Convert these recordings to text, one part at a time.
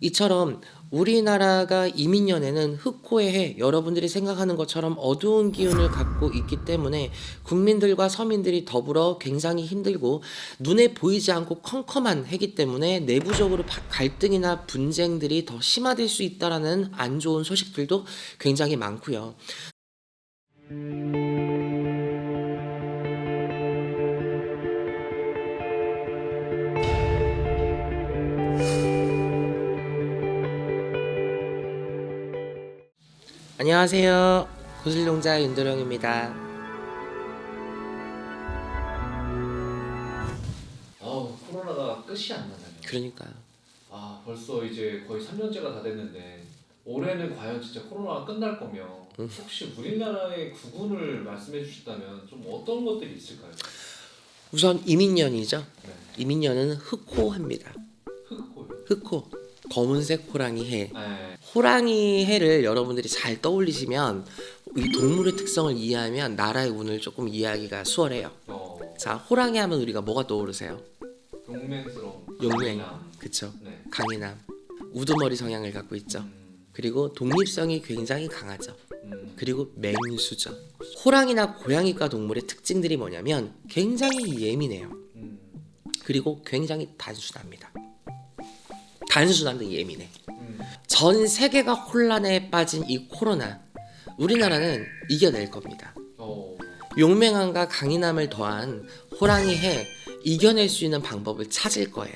이처럼 우리나라가 이민년에는 흑호의 해, 여러분들이 생각하는 것처럼 어두운 기운을 갖고 있기 때문에 국민들과 서민들이 더불어 굉장히 힘들고 눈에 보이지 않고 컴컴한 해기 때문에 내부적으로 갈등이나 분쟁들이 더 심화될 수 있다라는 안 좋은 소식들도 굉장히 많고요. 안녕하세요. 구슬용자 윤도령입니다. 코로나가 끝이 안 나네요. 그러니까요. 벌써 이제 거의 3년째가 다 됐는데 올해는 과연 진짜 코로나가 끝날 거면 혹시 우리나라의 구군을 말씀해 주셨다면 좀 어떤 것들이 있을까요? 우선 이민년이죠. 네. 이민년은 흑호합니다. 흑호요. 흑호, 검은색 호랑이 해. 네. 호랑이 해를 여러분들이 잘 떠올리시면 이 동물의 특성을 이해하면 나라의 운을 조금 이해하기가 수월해요. 자, 호랑이 하면 우리가 뭐가 떠오르세요? 용맹스러운. 용맹, 강인함. 그쵸? 네. 강인함, 우두머리 성향을 갖고 있죠. 그리고 독립성이 굉장히 강하죠. 그리고 맹수죠. 호랑이나 고양이과 동물의 특징들이 뭐냐면 굉장히 예민해요. 그리고 굉장히 단순합니다. 단순한데 예민해. 전 세계가 혼란에 빠진 이 코로나, 우리나라는 이겨낼 겁니다. 용맹함과 강인함을 더한 호랑이 해 이겨낼 수 있는 방법을 찾을 거예요.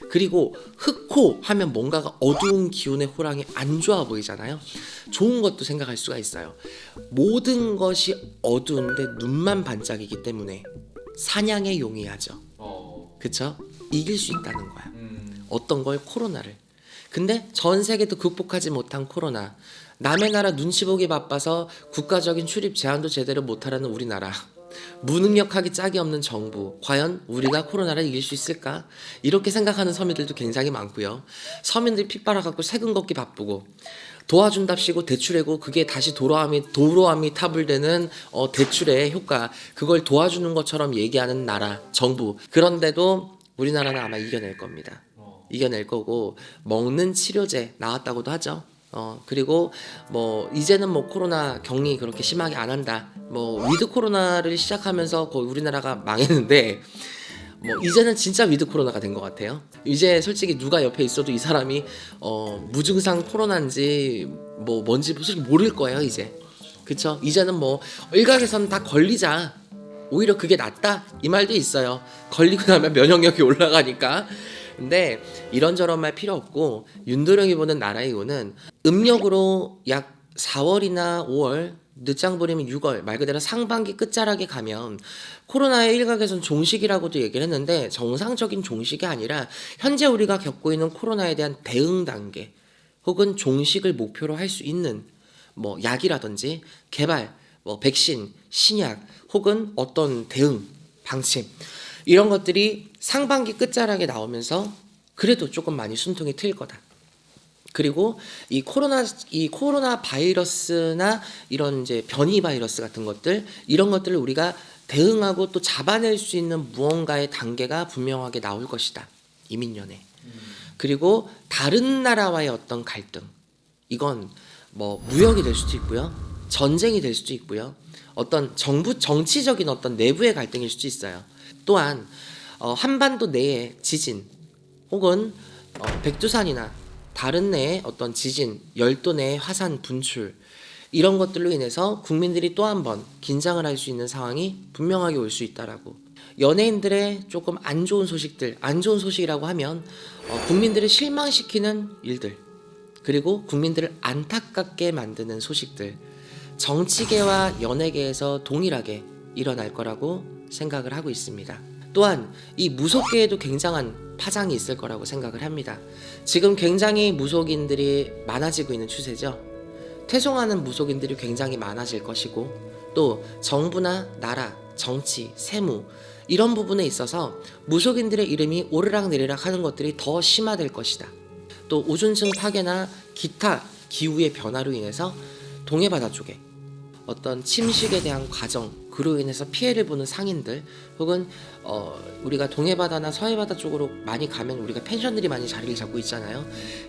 그리고 흑호 하면 뭔가가 어두운 기운의 호랑이 안 좋아 보이잖아요. 좋은 것도 생각할 수가 있어요. 모든 것이 어두운데 눈만 반짝이기 때문에 사냥에 용이하죠. 그쵸? 이길 수 있다는 거야. 어떤 걸? 코로나를. 근데 전 세계도 극복하지 못한 코로나, 남의 나라 눈치 보기 바빠서 국가적인 출입 제한도 제대로 못하라는 우리나라, 무능력하기 짝이 없는 정부, 과연 우리가 코로나를 이길 수 있을까? 이렇게 생각하는 서민들도 굉장히 많고요. 서민들 피 빨아갖고 세금 걷기 바쁘고 도와준답시고 대출해고 그게 다시 도로암이 타불되는 대출의 효과, 그걸 도와주는 것처럼 얘기하는 나라, 정부. 그런데도 우리나라는 아마 이겨낼 겁니다. 이겨낼 거고, 먹는 치료제 나왔다고도 하죠. 그리고 뭐 이제는 뭐 코로나 격리 그렇게 심하게 안 한다. 뭐 위드 코로나를 시작하면서 거의 우리나라가 망했는데 뭐 이제는 진짜 위드 코로나가 된 것 같아요. 이제 솔직히 누가 옆에 있어도 이 사람이 무증상 코로나인지 뭐 뭔지 솔직히 모를 거예요 이제. 그쵸? 이제는 뭐 일각에서는 다 걸리자, 오히려 그게 낫다 이 말도 있어요. 걸리고 나면 면역력이 올라가니까. 근데 이런저런 말 필요 없고, 윤도령이 보는 나라의 운은 음력으로 약 4월이나 5월, 늦장 부리면 6월, 말 그대로 상반기 끝자락에 가면 코로나의 일각에선 종식이라고도 얘기를 했는데 정상적인 종식이 아니라 현재 우리가 겪고 있는 코로나에 대한 대응 단계 혹은 종식을 목표로 할 수 있는 뭐 약이라든지 개발, 뭐 백신, 신약 혹은 어떤 대응 방침, 이런 것들이 상반기 끝자락에 나오면서 그래도 조금 많이 숨통이 트일 거다. 그리고 이 코로나 바이러스나 이런 이제 변이 바이러스 같은 것들, 이런 것들을 우리가 대응하고 또 잡아낼 수 있는 무언가의 단계가 분명하게 나올 것이다. 이민년에. 그리고 다른 나라와의 어떤 갈등, 이건 뭐 무역이 될 수도 있고요, 전쟁이 될 수도 있고요, 어떤 정치적인 어떤 내부의 갈등일 수도 있어요. 또한 한반도 내의 지진 혹은 백두산이나 다른 내의 어떤 지진, 열도 내의 화산 분출, 이런 것들로 인해서 국민들이 또 한 번 긴장을 할 수 있는 상황이 분명하게 올 수 있다라고. 연예인들의 조금 안 좋은 소식들, 안 좋은 소식이라고 하면 국민들을 실망시키는 일들, 그리고 국민들을 안타깝게 만드는 소식들, 정치계와 연예계에서 동일하게 일어날 거라고 생각을 하고 있습니다. 또한 이 무속계에도 굉장한 파장이 있을 거라고 생각을 합니다. 지금 굉장히 무속인들이 많아지고 있는 추세죠. 퇴송하는 무속인들이 굉장히 많아질 것이고, 또 정부나 나라, 정치, 세무, 이런 부분에 있어서 무속인들의 이름이 오르락내리락 하는 것들이 더 심화될 것이다. 또 오존층 파괴나 기타 기후의 변화로 인해서 동해바다 쪽에 어떤 침식에 대한 과정, 그로 인해서 피해를 보는 상인들 혹은 우리가 동해바다나 서해바다 쪽으로 많이 가면 우리가 펜션들이 많이 자리를 잡고 있잖아요.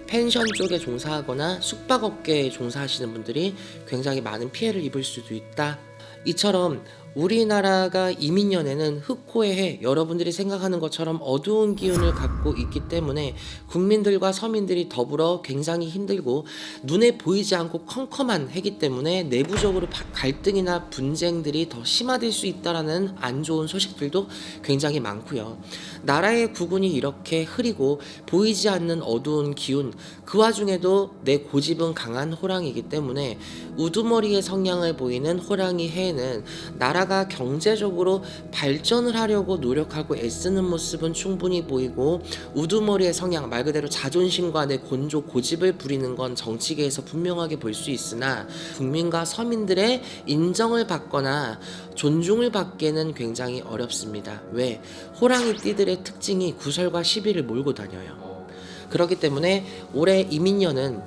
펜션 쪽에 종사하거나 숙박업계에 종사하시는 분들이 굉장히 많은 피해를 입을 수도 있다. 이처럼 우리나라가 이민년에는 흑호의 해, 여러분들이 생각하는 것처럼 어두운 기운을 갖고 있기 때문에 국민들과 서민들이 더불어 굉장히 힘들고 눈에 보이지 않고 컴컴한 해기 때문에 내부적으로 갈등이나 분쟁들이 더 심화될 수 있다라는 안 좋은 소식들도 굉장히 많고요. 나라의 국운이 이렇게 흐리고 보이지 않는 어두운 기운, 그 와중에도 내 고집은 강한 호랑이기 때문에 우두머리의 성향을 보이는 호랑이 해에는 나라가 경제적으로 발전을 하려고 노력하고 애쓰는 모습은 충분히 보이고 우두머리의 성향, 말 그대로 자존심과 내 곤조 고집을 부리는 건 정치계에서 분명하게 볼 수 있으나 국민과 서민들의 인정을 받거나 존중을 받기에는 굉장히 어렵습니다. 왜? 호랑이 띠들의 특징이 구설과 시비를 몰고 다녀요. 그렇기 때문에 올해 이민년은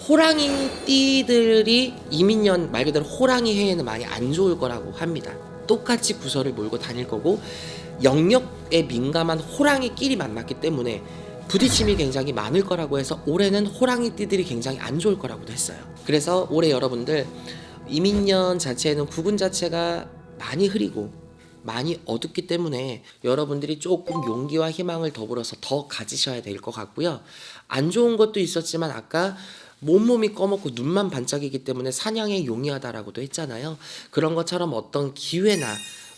호랑이 띠들이 이민년 말 그대로 호랑이 해에는 많이 안 좋을 거라고 합니다. 똑같이 구설을 몰고 다닐 거고 영역에 민감한 호랑이끼리 만났기 때문에 부딪힘이 굉장히 많을 거라고 해서 올해는 호랑이 띠들이 굉장히 안 좋을 거라고도 했어요. 그래서 올해 여러분들 이민년 자체에는 국운 자체가 많이 흐리고 많이 어둡기 때문에 여러분들이 조금 용기와 희망을 더불어서 더 가지셔야 될 것 같고요. 안 좋은 것도 있었지만 아까 몸이 꺼먹고 눈만 반짝이기 때문에 사냥에 용이하다라고도 했잖아요. 그런 것처럼 어떤 기회나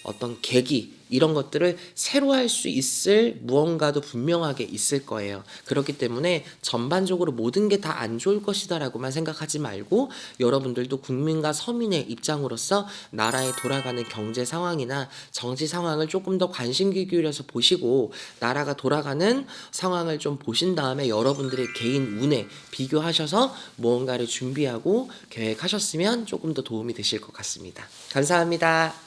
어떤 계기 이런 것들을 새로 할 수 있을 무언가도 분명하게 있을 거예요. 그렇기 때문에 전반적으로 모든 게 다 안 좋을 것이다라고만 생각하지 말고 여러분들도 국민과 서민의 입장으로서 나라에 돌아가는 경제 상황이나 정치 상황을 조금 더 관심 기울여서 보시고 나라가 돌아가는 상황을 좀 보신 다음에 여러분들의 개인 운에 비교하셔서 무언가를 준비하고 계획하셨으면 조금 더 도움이 되실 것 같습니다. 감사합니다.